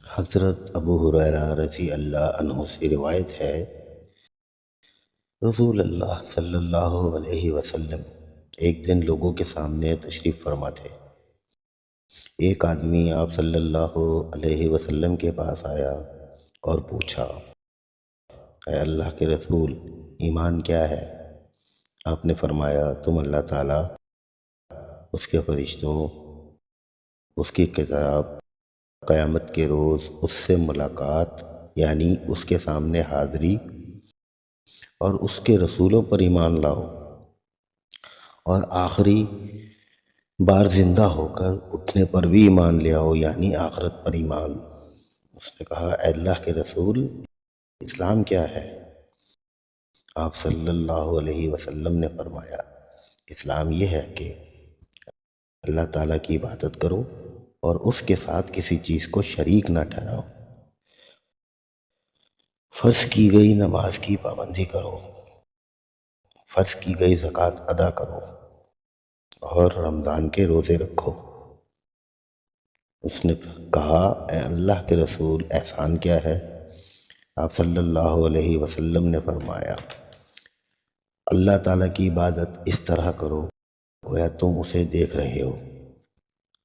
حضرت ابو ہریرہ رضی اللہ عنہ سے روایت ہے، رسول اللہ صلی اللہ علیہ وسلم ایک دن لوگوں کے سامنے تشریف فرما تھے۔ ایک آدمی آپ صلی اللہ علیہ وسلم کے پاس آیا اور پوچھا، اے اللہ کے رسول، ایمان کیا ہے؟ آپ نے فرمایا، تم اللہ تعالیٰ، اس کے فرشتوں، اس کی کتاب، قیامت کے روز اس سے ملاقات یعنی اس کے سامنے حاضری اور اس کے رسولوں پر ایمان لاؤ، اور آخری بار زندہ ہو کر اٹھنے پر بھی ایمان لے آؤ یعنی آخرت پر ایمان۔ اس نے کہا، اے اللہ کے رسول، اسلام کیا ہے؟ آپ صلی اللہ علیہ وسلم نے فرمایا، اسلام یہ ہے کہ اللہ تعالیٰ کی عبادت کرو اور اس کے ساتھ کسی چیز کو شریک نہ ٹھہراؤ، فرض کی گئی نماز کی پابندی کرو، فرض کی گئی زکوٰۃ ادا کرو اور رمضان کے روزے رکھو۔ اس نے کہا، اے اللہ کے رسول، احسان کیا ہے؟ آپ صلی اللہ علیہ وسلم نے فرمایا، اللہ تعالیٰ کی عبادت اس طرح کرو گویا تم اسے دیکھ رہے ہو،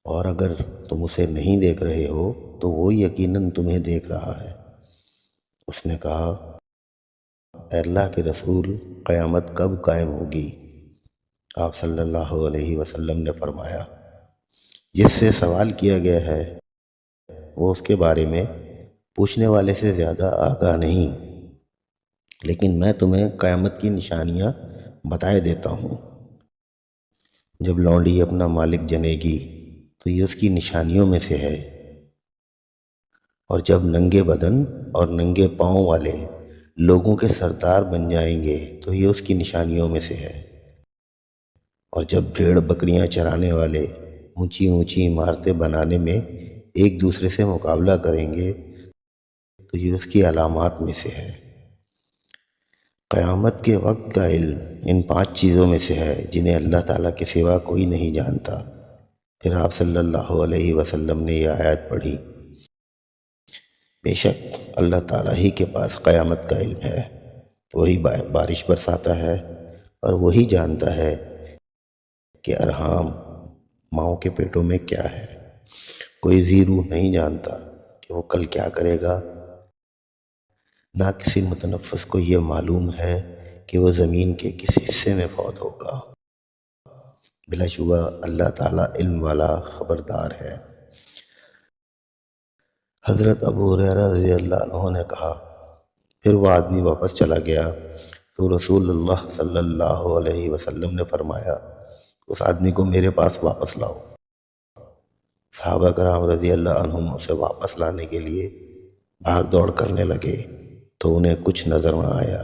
اور اگر تم اسے نہیں دیکھ رہے ہو تو وہ یقیناً تمہیں دیکھ رہا ہے۔ اس نے کہا، اے اللہ کے رسول، قیامت کب قائم ہوگی؟ آپ صلی اللہ علیہ وسلم نے فرمایا، جس سے سوال کیا گیا ہے وہ اس کے بارے میں پوچھنے والے سے زیادہ آگاہ نہیں، لیکن میں تمہیں قیامت کی نشانیاں بتائے دیتا ہوں۔ جب لونڈی اپنا مالک جنے گی تو یہ اس کی نشانیوں میں سے ہے، اور جب ننگے بدن اور ننگے پاؤں والے لوگوں کے سردار بن جائیں گے تو یہ اس کی نشانیوں میں سے ہے، اور جب بھیڑ بکریاں چرانے والے اونچی اونچی عمارتیں بنانے میں ایک دوسرے سے مقابلہ کریں گے تو یہ اس کی علامات میں سے ہے۔ قیامت کے وقت کا علم ان 5 چیزوں میں سے ہے جنہیں اللہ تعالیٰ کے سوا کوئی نہیں جانتا۔ پھر آپ صلی اللہ علیہ وسلم نے یہ آیت پڑھی، بے شک اللہ تعالیٰ ہی کے پاس قیامت کا علم ہے، وہی بارش برساتا ہے اور وہی جانتا ہے کہ ارحام ماؤں کے پیٹوں میں کیا ہے۔ کوئی ذی روح نہیں جانتا کہ وہ کل کیا کرے گا، نہ کسی متنفس کو یہ معلوم ہے کہ وہ زمین کے کس حصے میں فوت ہوگا۔ بلا شبہ اللہ تعالیٰ علم والا خبردار ہے۔ حضرت ابو ہریرہ رضی اللہ عنہ نے کہا، پھر وہ آدمی واپس چلا گیا تو رسول اللہ صلی اللہ علیہ وسلم نے فرمایا، اس آدمی کو میرے پاس واپس لاؤ۔ صحابہ کرام رضی اللہ عنہم اسے واپس لانے کے لیے بھاگ دوڑ کرنے لگے تو انہیں کچھ نظر نہ آیا۔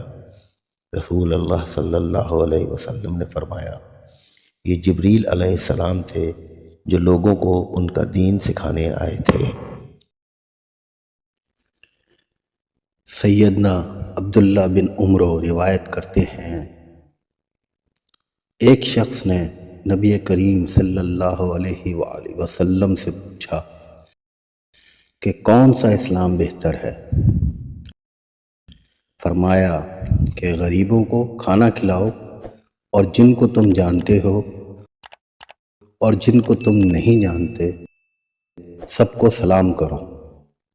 رسول اللہ صلی اللہ علیہ وسلم نے فرمایا، یہ جبریل علیہ السلام تھے جو لوگوں کو ان کا دین سکھانے آئے تھے۔ سیدنا عبداللہ بن عمر روایت کرتے ہیں، ایک شخص نے نبی کریم صلی اللہ علیہ وآلہ وسلم سے پوچھا کہ کون سا اسلام بہتر ہے؟ فرمایا کہ غریبوں کو کھانا کھلاؤ، اور جن کو تم جانتے ہو اور جن کو تم نہیں جانتے سب کو سلام کرو۔